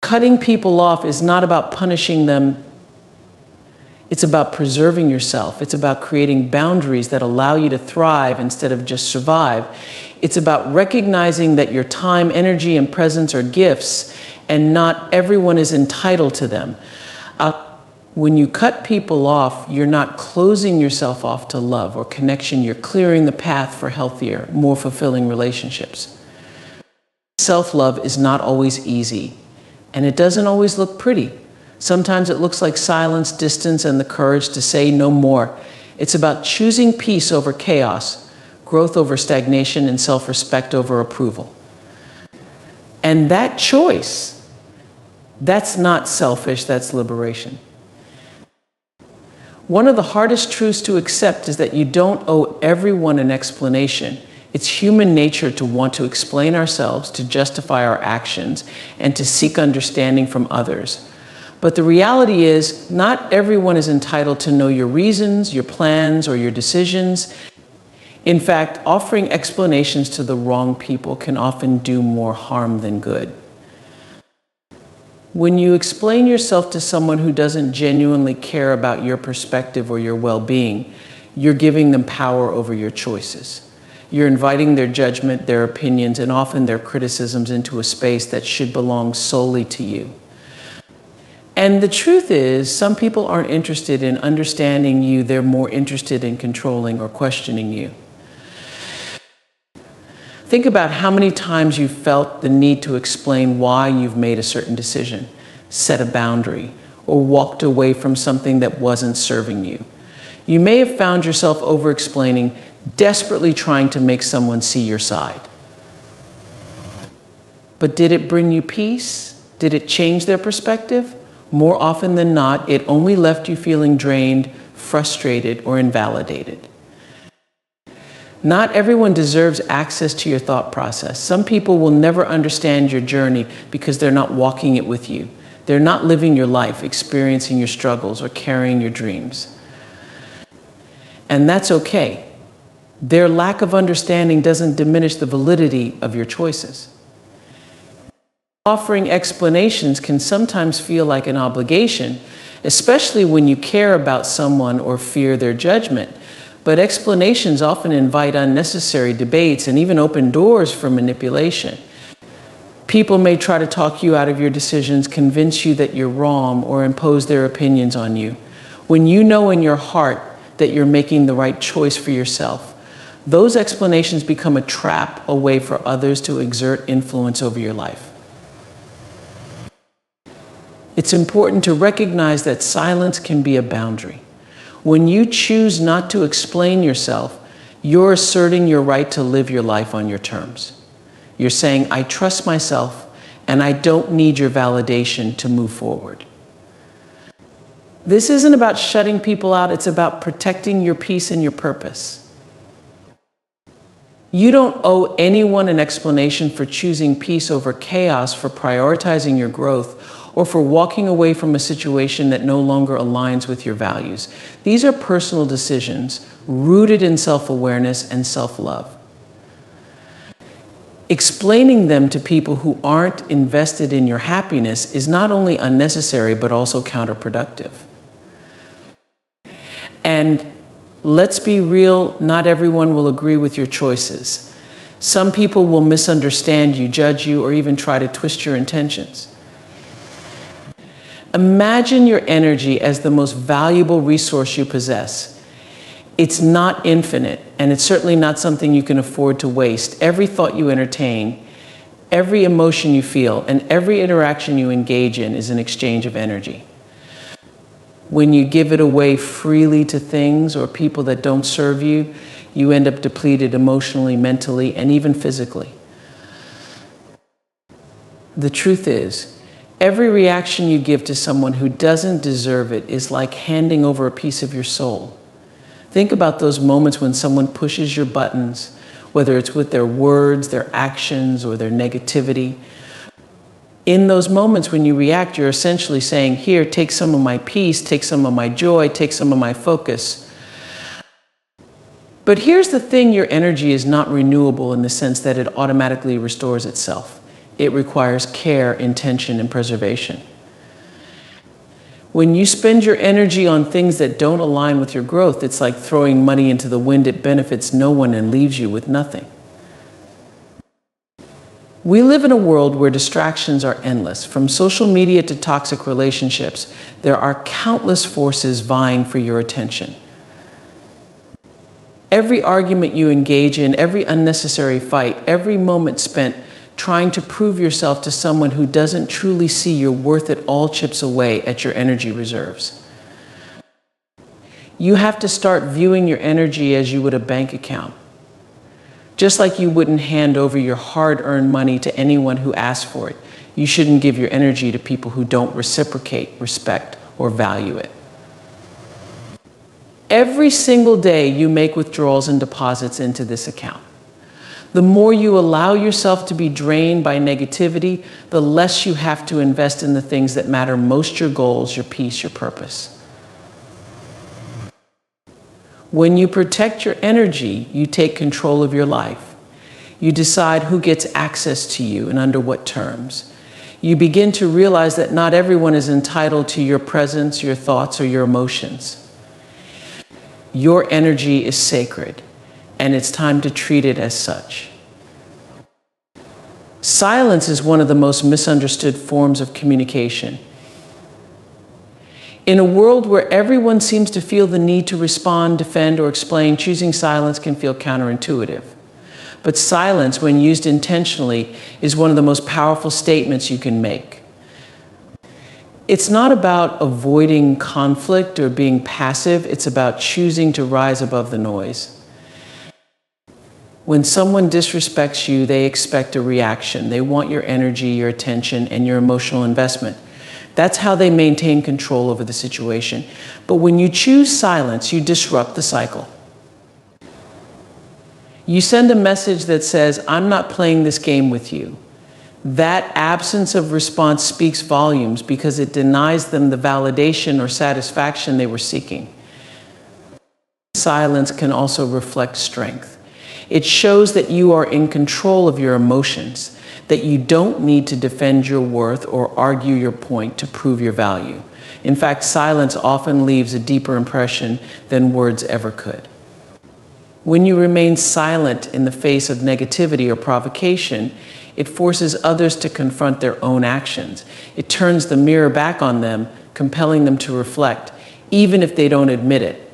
Cutting people off is not about punishing them. It's about preserving yourself. It's about creating boundaries that allow you to thrive instead of just survive. It's about recognizing that your time, energy, and presence are gifts, and not everyone is entitled to them. When you cut people off, you're not closing yourself off to love or connection. You're clearing the path for healthier, more fulfilling relationships. Self-love is not always easy, and it doesn't always look pretty. Sometimes it looks like silence, distance, and the courage to say no more. It's about choosing peace over chaos, growth over stagnation, and self-respect over approval. And that choice, that's not selfish, that's liberation. One of the hardest truths to accept is that you don't owe everyone an explanation. It's human nature to want to explain ourselves, to justify our actions, and to seek understanding from others. But the reality is, not everyone is entitled to know your reasons, your plans, or your decisions. In fact, offering explanations to the wrong people can often do more harm than good. When you explain yourself to someone who doesn't genuinely care about your perspective or your well-being, you're giving them power over your choices. You're inviting their judgment, their opinions, and often their criticisms into a space that should belong solely to you. And the truth is, some people aren't interested in understanding you. They're more interested in controlling or questioning you. Think about how many times you've felt the need to explain why you've made a certain decision, set a boundary, or walked away from something that wasn't serving you. You may have found yourself over-explaining, desperately trying to make someone see your side. But did it bring you peace? Did it change their perspective? More often than not, it only left you feeling drained, frustrated, or invalidated. Not everyone deserves access to your thought process. Some people will never understand your journey because they're not walking it with you. They're not living your life, experiencing your struggles, or carrying your dreams. And that's okay. Their lack of understanding doesn't diminish the validity of your choices. Offering explanations can sometimes feel like an obligation, especially when you care about someone or fear their judgment. But explanations often invite unnecessary debates and even open doors for manipulation. People may try to talk you out of your decisions, convince you that you're wrong, or impose their opinions on you. When you know in your heart that you're making the right choice for yourself, those explanations become a trap, a way for others to exert influence over your life. It's important to recognize that silence can be a boundary. When you choose not to explain yourself, you're asserting your right to live your life on your terms. You're saying, I trust myself and I don't need your validation to move forward. This isn't about shutting people out, it's about protecting your peace and your purpose. You don't owe anyone an explanation for choosing peace over chaos, for prioritizing your growth, or for walking away from a situation that no longer aligns with your values. These are personal decisions rooted in self-awareness and self-love. Explaining them to people who aren't invested in your happiness is not only unnecessary, but also counterproductive. And let's be real, not everyone will agree with your choices. Some people will misunderstand you, judge you, or even try to twist your intentions. Imagine your energy as the most valuable resource you possess. It's not infinite, and it's certainly not something you can afford to waste. Every thought you entertain, every emotion you feel, and every interaction you engage in is an exchange of energy. When you give it away freely to things or people that don't serve you, you end up depleted emotionally, mentally, and even physically. The truth is, every reaction you give to someone who doesn't deserve it is like handing over a piece of your soul. Think about those moments when someone pushes your buttons, whether it's with their words, their actions, or their negativity. In those moments when you react, you're essentially saying, here, take some of my peace, take some of my joy, take some of my focus. But here's the thing, your energy is not renewable in the sense that it automatically restores itself. It requires care, intention, and preservation. When you spend your energy on things that don't align with your growth, it's like throwing money into the wind. It benefits no one and leaves you with nothing. We live in a world where distractions are endless. From social media to toxic relationships, there are countless forces vying for your attention. Every argument you engage in, every unnecessary fight, every moment spent trying to prove yourself to someone who doesn't truly see your worth it all chips away at your energy reserves. You have to start viewing your energy as you would a bank account. Just like you wouldn't hand over your hard-earned money to anyone who asks for it, you shouldn't give your energy to people who don't reciprocate, respect, or value it. Every single day you make withdrawals and deposits into this account. The more you allow yourself to be drained by negativity, the less you have to invest in the things that matter most: your goals, your peace, your purpose. When you protect your energy, you take control of your life. You decide who gets access to you and under what terms. You begin to realize that not everyone is entitled to your presence, your thoughts, or your emotions. Your energy is sacred, and it's time to treat it as such. Silence is one of the most misunderstood forms of communication. In a world where everyone seems to feel the need to respond, defend, or explain, choosing silence can feel counterintuitive. But silence, when used intentionally, is one of the most powerful statements you can make. It's not about avoiding conflict or being passive. It's about choosing to rise above the noise. When someone disrespects you, they expect a reaction. They want your energy, your attention, and your emotional investment. That's how they maintain control over the situation. But when you choose silence, you disrupt the cycle. You send a message that says, "I'm not playing this game with you." That absence of response speaks volumes because it denies them the validation or satisfaction they were seeking. Silence can also reflect strength. It shows that you are in control of your emotions, that you don't need to defend your worth or argue your point to prove your value. In fact, silence often leaves a deeper impression than words ever could. When you remain silent in the face of negativity or provocation, it forces others to confront their own actions. It turns the mirror back on them, compelling them to reflect, even if they don't admit it.